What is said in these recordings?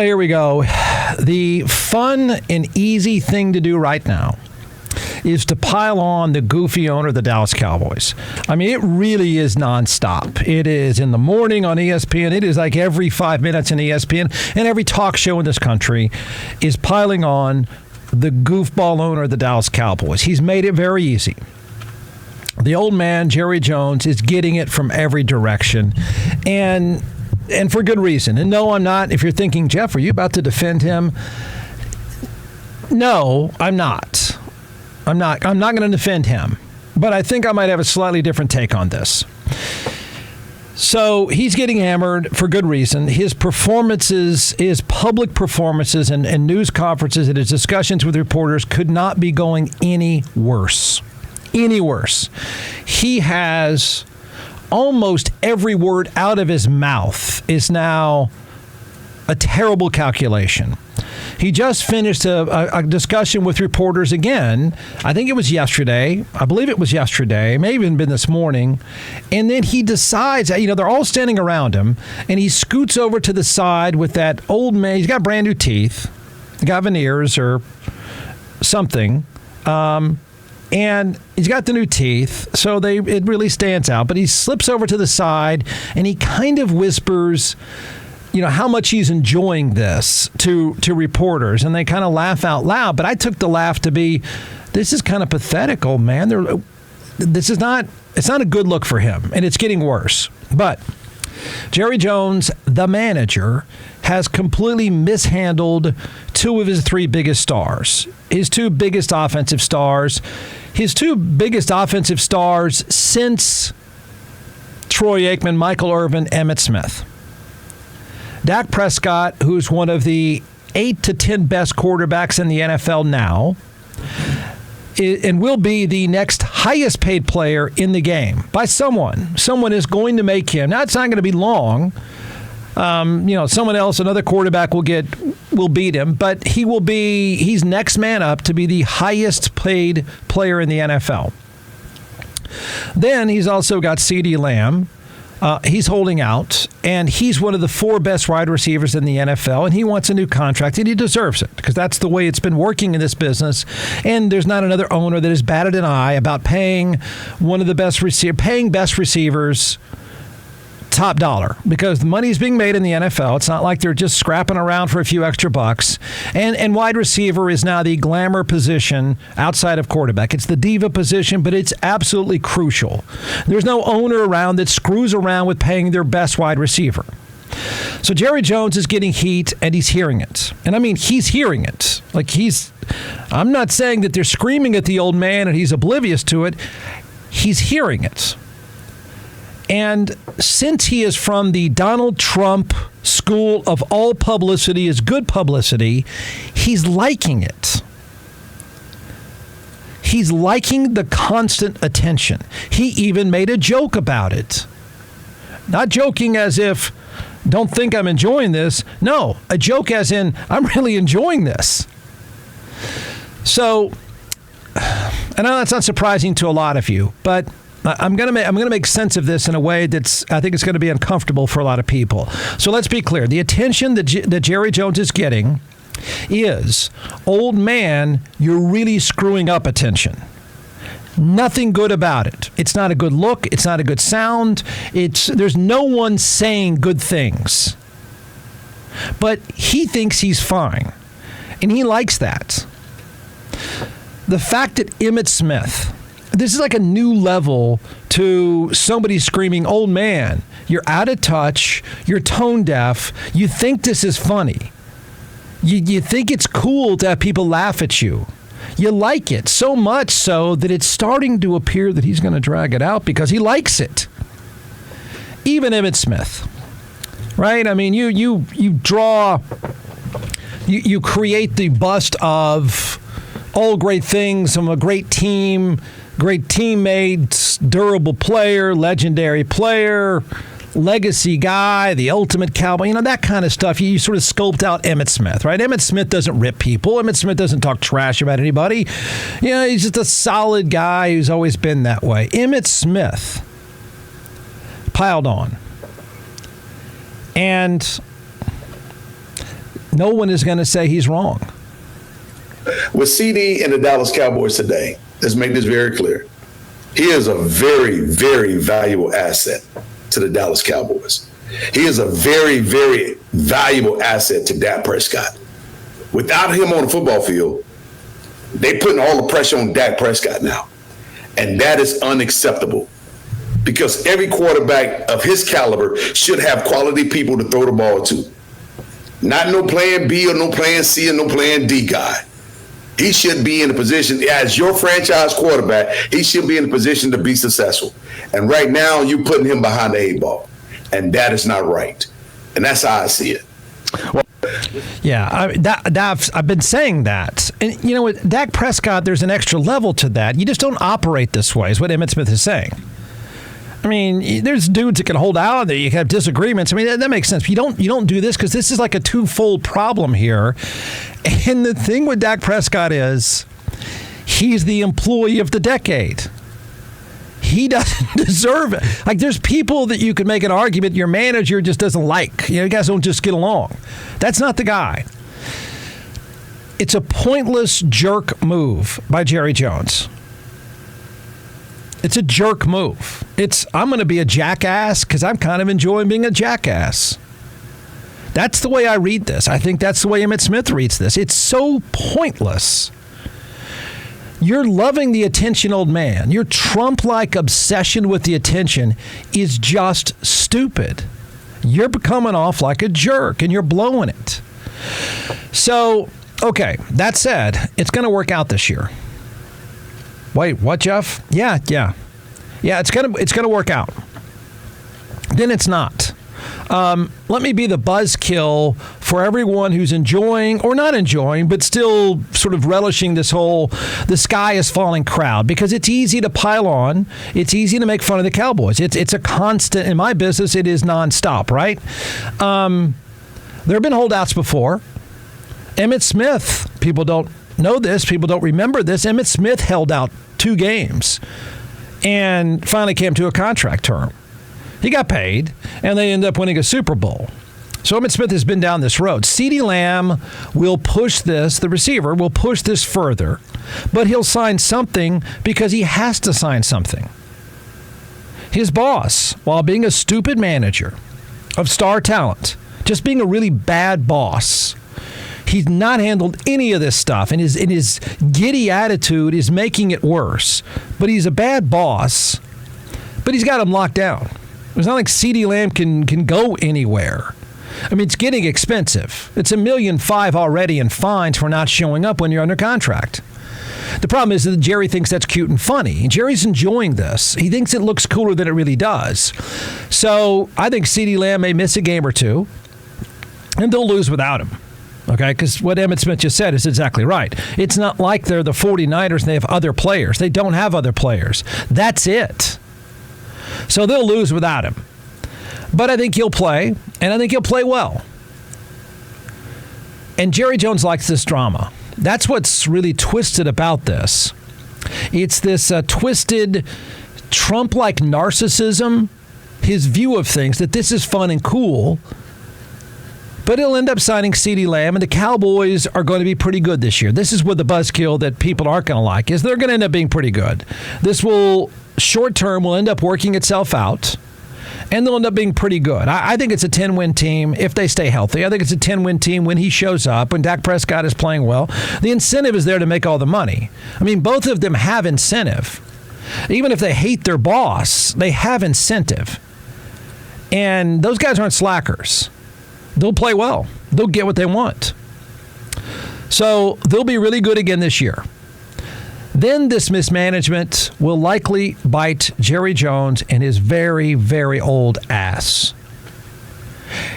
Here we go. The fun and easy thing to do right now is to pile on the goofy owner of the Dallas Cowboys. I mean, it really is nonstop. It is in the morning on ESPN. It is like every 5 minutes in ESPN. And every talk show in this country is piling on the goofball owner of the Dallas Cowboys. He's made it very easy. The old man, Jerry Jones, is getting it from every direction. And for good reason. And no, I'm not. If you're thinking, Jeff, are you about to defend him? No, I'm not. I'm not going to defend him. But I think I might have a slightly different take on this. So he's getting hammered for good reason. His performances, his public performances and news conferences and his discussions with reporters could not be going any worse. Any worse. He has almost every word out of his mouth is now a terrible calculation. He just finished a discussion with reporters again. I think it was yesterday. I believe it was yesterday. It may have even been this morning. And then he decides, they're all standing around him, and he scoots over to the side with that old man. He's got brand new teeth. He's got veneers or something. And he's got the new teeth, so it really stands out. But he slips over to the side, and he kind of whispers, how much he's enjoying this to reporters. And they kind of laugh out loud. But I took the laugh to be, this is kind of pathetic, old man. It's not a good look for him, and it's getting worse. But Jerry Jones, the manager, has completely mishandled two of his three biggest stars. His two biggest offensive stars. His two biggest offensive stars since Troy Aikman, Michael Irvin, Emmitt Smith. Dak Prescott, who's one of the 8 to 10 best quarterbacks in the NFL now, and will be the next highest paid player in the game by someone. Someone is going to make him. Now, it's not going to be long. Someone else, another quarterback will beat him, but he's next man up to be the highest paid player in the NFL. Then he's also got CeeDee Lamb. He's holding out, and he's one of the 4 best wide receivers in the NFL, and he wants a new contract, and he deserves it because that's the way it's been working in this business. And there's not another owner that has batted an eye about paying one of the best receivers top dollar, because the money's being made in the NFL. It's not like they're just scrapping around for a few extra bucks. And wide receiver is now the glamour position outside of quarterback. It's the diva position, but it's absolutely crucial. There's no owner around that screws around with paying their best wide receiver. So Jerry Jones is getting heat, and he's hearing it. And I mean, he's hearing it. I'm not saying that they're screaming at the old man and he's oblivious to it. He's hearing it. And since he is from the Donald Trump school of all publicity is good publicity, he's liking it. He's liking the constant attention. He even made a joke about it. Not joking as if, don't think I'm enjoying this. No, a joke as in, I'm really enjoying this. So, I know that's not surprising to a lot of you, but I'm going to make sense of this in a way I think it's going to be uncomfortable for a lot of people. So let's be clear. The attention that Jerry Jones is getting is, old man, you're really screwing up attention. Nothing good about it. It's not a good look. It's not a good sound. There's no one saying good things. But he thinks he's fine. And he likes that. The fact that Emmitt Smith, this is like a new level to somebody screaming, old man, you're out of touch, you're tone deaf, you think this is funny. You think it's cool to have people laugh at you. You like it so much so that it's starting to appear that he's going to drag it out because he likes it. Even Emmitt Smith, right? I mean, you create the bust of all great things from a great team, great teammates, durable player, legendary player, legacy guy, the ultimate cowboy, that kind of stuff. You sort of sculpt out Emmitt Smith, right? Emmitt Smith doesn't rip people. Emmitt Smith doesn't talk trash about anybody. He's just a solid guy who's always been that way. Emmitt Smith piled on. And No one is going to say he's wrong. With CD and the Dallas Cowboys today, let's make this very clear. He is a very, very valuable asset to the Dallas Cowboys. He is a very, very valuable asset to Dak Prescott. Without him on the football field, they're putting all the pressure on Dak Prescott now. And that is unacceptable, because every quarterback of his caliber should have quality people to throw the ball to. Not no plan B or no plan C or no plan D guy. He should be in a position, as your franchise quarterback, he should be in a position to be successful. And right now, you're putting him behind the 8-ball. And that is not right. And that's how I see it. Yeah, I've been saying that. And you know what, Dak Prescott, there's an extra level to that. You just don't operate this way, is what Emmitt Smith is saying. I mean, there's dudes that can hold out, that you have disagreements. I mean, that makes sense. But you don't do this, because this is like a twofold problem here. And the thing with Dak Prescott is he's the employee of the decade. He doesn't deserve it. Like, there's people that you could make an argument your manager just doesn't like. You guys don't just get along. That's not the guy. It's a pointless jerk move by Jerry Jones. It's a jerk move. I'm going to be a jackass because I'm kind of enjoying being a jackass. That's the way I read this. I think that's the way Emmitt Smith reads this. It's so pointless. You're loving the attention, old man. Your Trump-like obsession with the attention is just stupid. You're coming off like a jerk, and you're blowing it. So, okay, that said, it's going to work out this year. Wait, what, Jeff? Yeah, it's gonna work out. Then it's not. Let me be the buzzkill for everyone who's enjoying or not enjoying, but still sort of relishing this whole the sky is falling crowd, because it's easy to pile on. It's easy to make fun of the Cowboys. It's a constant. In my business, it is nonstop, right? There have been holdouts before. Emmitt Smith, people don't know this. People don't remember this. Emmitt Smith held out 2 games and finally came to a contract term. He got paid, and they ended up winning a Super Bowl. So Emmitt Smith has been down this road. CeeDee Lamb will push this, the receiver will push this further, but he'll sign something because he has to sign something. His boss, while being a stupid manager of star talent, just being a really bad boss, he's not handled any of this stuff, and his giddy attitude is making it worse. But he's a bad boss, but he's got him locked down. It's not like CeeDee Lamb can go anywhere. I mean, it's getting expensive. It's $1.5 million already in fines for not showing up when you're under contract. The problem is that Jerry thinks that's cute and funny. Jerry's enjoying this. He thinks it looks cooler than it really does. So I think CeeDee Lamb may miss a game or two, and they'll lose without him. Okay, because what Emmitt Smith just said is exactly right. It's not like they're the 49ers and they have other players. They don't have other players. That's it. So they'll lose without him. But I think he'll play, and I think he'll play well. And Jerry Jones likes this drama. That's what's really twisted about this. It's this twisted Trump-like narcissism, his view of things, that this is fun and cool. But he'll end up signing CeeDee Lamb, and the Cowboys are going to be pretty good this year. This is what the buzzkill that people aren't going to like is. They're going to end up being pretty good. This will, short term, will end up working itself out, and they'll end up being pretty good. I think it's a 10-win team if they stay healthy. I think it's a 10-win team when he shows up, when Dak Prescott is playing well. The incentive is there to make all the money. I mean, both of them have incentive. Even if they hate their boss, they have incentive. And those guys aren't slackers. They'll play well. They'll get what they want. So they'll be really good again this year. Then this mismanagement will likely bite Jerry Jones and his very, very old ass.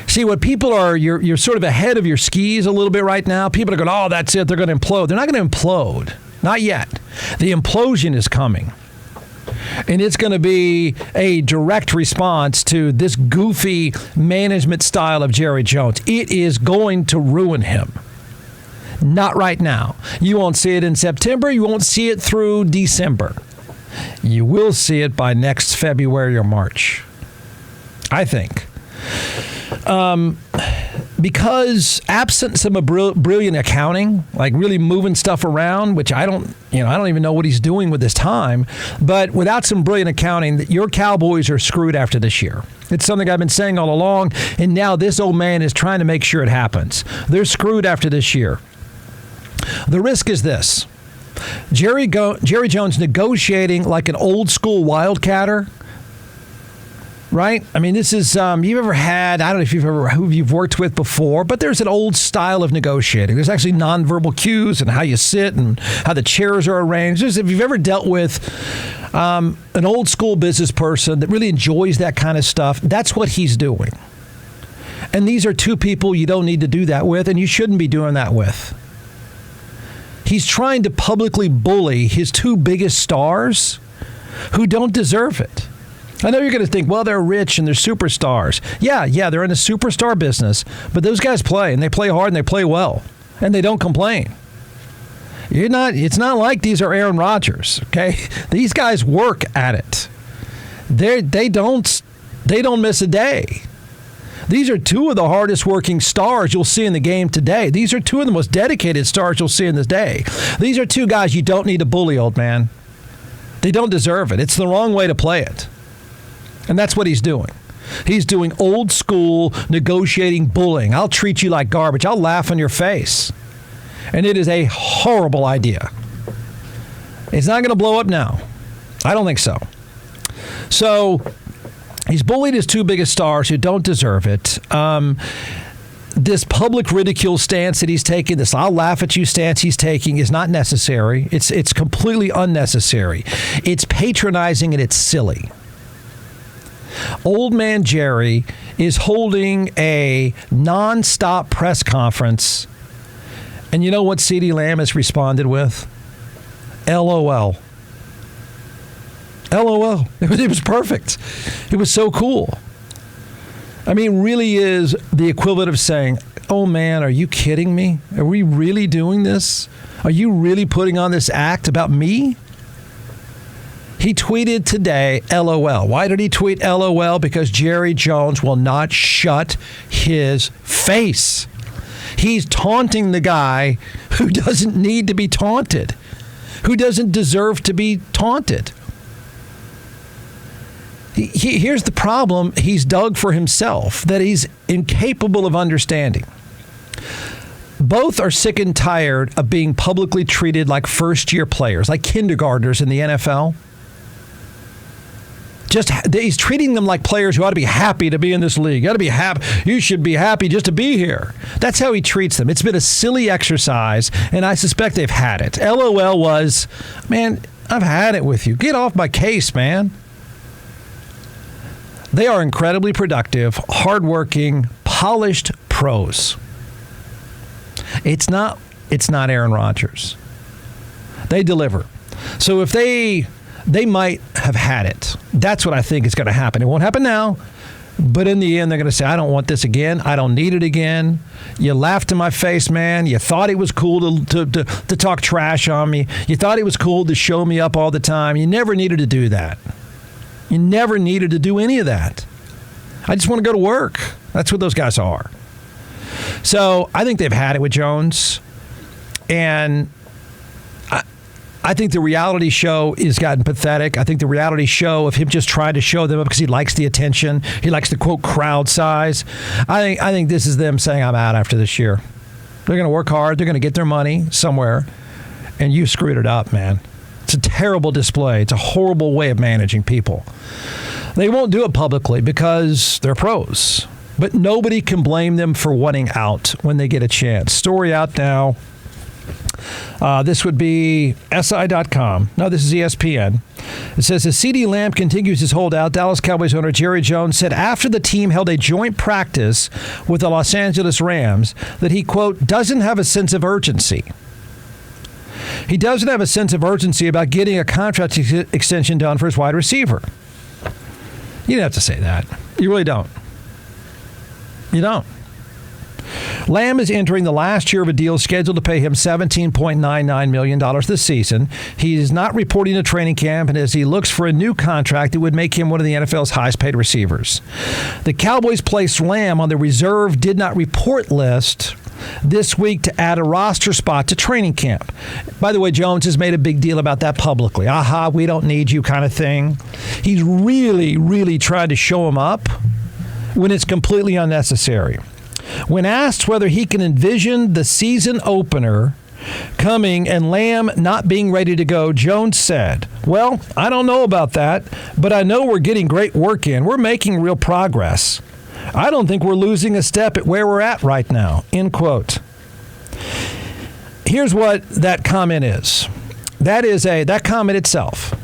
See, what people are, you're sort of ahead of your skis a little bit right now. People are going, oh, that's it. They're going to implode. They're not going to implode. Not yet. The implosion is coming. And it's going to be a direct response to this goofy management style of Jerry Jones. It is going to ruin him. Not right now. You won't see it in September. You won't see it through December. You will see it by next February or March, I think. because absent some brilliant accounting, like really moving stuff around, which I don't even know what he's doing with his time, but without some brilliant accounting, your Cowboys are screwed after this year. It's something I've been saying all along, and now this old man is trying to make sure it happens. They're screwed after this year. The risk is this. Jerry Jones negotiating like an old school wildcatter. Right? I mean, this is, you've ever had, I don't know if who you've worked with before, but there's an old style of negotiating. There's actually nonverbal cues and how you sit and how the chairs are arranged. If you've ever dealt with an old school business person that really enjoys that kind of stuff, that's what he's doing. And these are two people you don't need to do that with, and you shouldn't be doing that with. He's trying to publicly bully his two biggest stars who don't deserve it. I know you're going to think, well, they're rich and they're superstars. Yeah, they're in the superstar business, but those guys play, and they play hard, and they play well, and they don't complain. It's not like these are Aaron Rodgers, okay? These guys work at it. They don't miss a day. These are two of the hardest working stars you'll see in the game today. These are two of the most dedicated stars you'll see in this day. These are two guys you don't need to bully, old man. They don't deserve it. It's the wrong way to play it. And that's what he's doing. He's doing old school negotiating bullying. I'll treat you like garbage. I'll laugh in your face. And it is a horrible idea. It's not going to blow up now. I don't think so. So he's bullied his two biggest stars who don't deserve it. This public ridicule stance that he's taking, this I'll laugh at you stance he's taking is not necessary. It's completely unnecessary. It's patronizing and it's silly. Old man Jerry is holding a nonstop press conference. And you know what CeeDee Lamb has responded with? LOL. LOL. It was perfect. It was so cool. I mean, really is the equivalent of saying, oh man, are you kidding me? Are we really doing this? Are you really putting on this act about me? He tweeted today, LOL. Why did he tweet LOL? Because Jerry Jones will not shut his face. He's taunting the guy who doesn't need to be taunted, who doesn't deserve to be taunted. Here's the problem he's dug for himself that he's incapable of understanding. Both are sick and tired of being publicly treated like first-year players, like kindergartners in the NFL. He's treating them like players who ought to be happy to be in this league. You ought to be happy. You should be happy just to be here. That's how he treats them. It's been a silly exercise, and I suspect they've had it. LOL was, man, I've had it with you. Get off my case, man. They are incredibly productive, hardworking, polished pros. It's not Aaron Rodgers. They deliver. So if they might have had it. That's what I think is going to happen. It won't happen now, but in the end, they're going to say, I don't want this again. I don't need it again. You laughed in my face, man. You thought it was cool to talk trash on me. You thought it was cool to show me up all the time. You never needed to do that. You never needed to do any of that. I just want to go to work. That's what those guys are. So I think they've had it with Jones. And I think the reality show has gotten pathetic. I think the reality show of him just trying to show them up because he likes the attention, he likes the, quote, crowd size. I think this is them saying, I'm out after this year. They're going to work hard. They're going to get their money somewhere. And you screwed it up, man. It's a terrible display. It's a horrible way of managing people. They won't do it publicly because they're pros. But nobody can blame them for wanting out when they get a chance. Story out now. This would be SI.com. No, this is ESPN. It says, as CeeDee Lamb continues his holdout, Dallas Cowboys owner Jerry Jones said after the team held a joint practice with the Los Angeles Rams that he, quote, doesn't have a sense of urgency. He doesn't have a sense of urgency about getting a contract extension done for his wide receiver. You don't have to say that. You really don't. You don't. Lamb is entering the last year of a deal scheduled to pay him $17.99 million this season. He is not reporting to training camp, and as he looks for a new contract, it would make him one of the NFL's highest-paid receivers. The Cowboys placed Lamb on the reserve did not report list this week to add a roster spot to training camp. By the way, Jones has made a big deal about that publicly. Aha, we don't need you kind of thing. He's really, really tried to show him up when it's completely unnecessary. When asked whether he can envision the season opener coming and Lamb not being ready to go, Jones said, "Well, I don't know about that, but I know we're getting great work in. We're making real progress. I don't think we're losing a step at where we're at right now," end quote. Here's what that comment is. That comment itself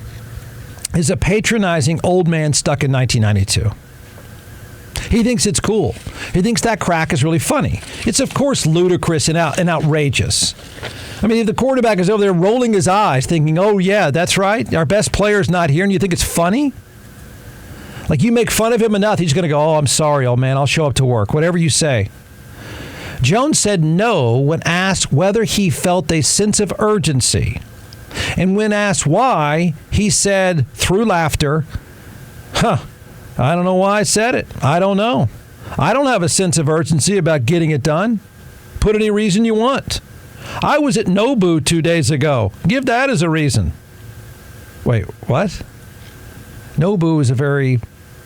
is a patronizing old man stuck in 1992. He thinks it's cool. He thinks that crack is really funny. It's, of course, ludicrous and outrageous. I mean, if the quarterback is over there rolling his eyes thinking, oh, yeah, that's right, our best player's not here, and you think it's funny? Like, you make fun of him enough, he's going to go, oh, I'm sorry, old man, I'll show up to work, whatever you say. Jones said no when asked whether he felt a sense of urgency. And when asked why, he said, through laughter, I don't know why I said it. I don't know. I don't have a sense of urgency about getting it done. Put any reason you want. I was at Nobu 2 days ago. Give that as a reason. Wait, what? Nobu is a very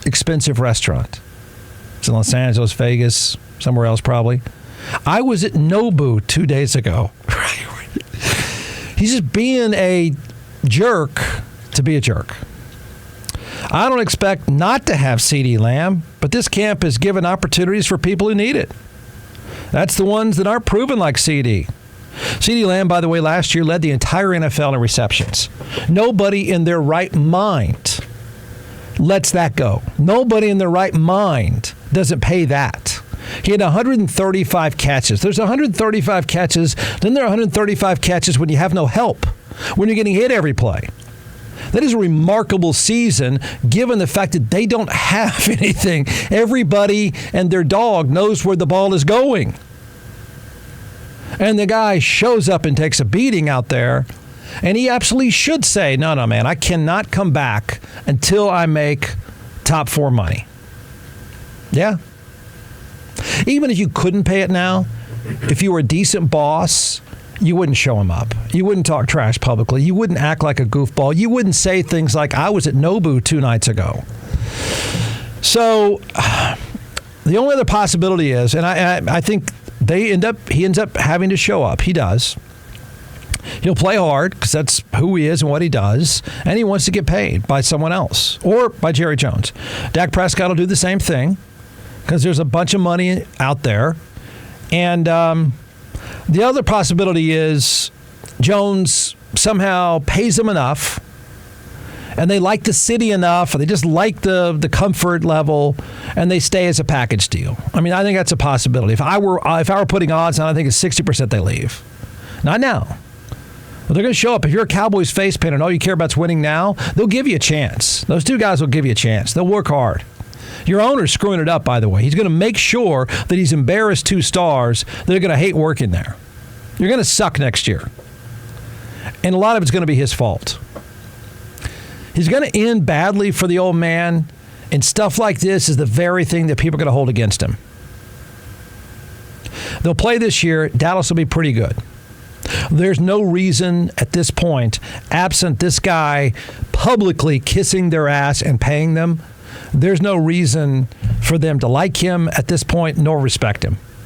expensive restaurant. It's in Los Angeles, Vegas, somewhere else probably. I was at Nobu 2 days ago. He's just being a jerk to be a jerk. I don't expect not to have CeeDee Lamb, but this camp has given opportunities for people who need it. That's the ones that aren't proven like CeeDee. CeeDee Lamb, by the way, last year led the entire NFL in receptions. Nobody in their right mind lets that go. Nobody in their right mind doesn't pay that. He had 135 catches. There's 135 catches. Then there are 135 catches when you have no help, when you're getting hit every play. That is a remarkable season, given the fact that they don't have anything. Everybody and their dog knows where the ball is going. And the guy shows up and takes a beating out there, and he absolutely should say, no, man, I cannot come back until I make top 4 money. Yeah. Even if you couldn't pay it now, if you were a decent boss, you wouldn't show him up. You wouldn't talk trash publicly. You wouldn't act like a goofball. You wouldn't say things like, I was at Nobu 2 nights ago. So the only other possibility is, and I think he ends up having to show up. He does. He'll play hard because that's who he is and what he does, and he wants to get paid by someone else or by Jerry Jones. Dak Prescott will do the same thing because there's a bunch of money out there. And the other possibility is Jones somehow pays them enough, and they like the city enough, or they just like the comfort level, and they stay as a package deal. I mean, I think that's a possibility. If I were putting odds on, I think it's 60% they leave. Not now. But they're going to show up. If you're a Cowboys face painter and all you care about is winning now, they'll give you a chance. Those 2 guys will give you a chance. They'll work hard. Your owner's screwing it up, by the way. He's going to make sure that he's embarrassed 2 stars that are going to hate working there. You're going to suck next year. And a lot of it's going to be his fault. He's going to end badly for the old man, and stuff like this is the very thing that people are going to hold against him. They'll play this year. Dallas will be pretty good. There's no reason at this point, absent this guy publicly kissing their ass and paying them, there's no reason for them to like him at this point nor respect him.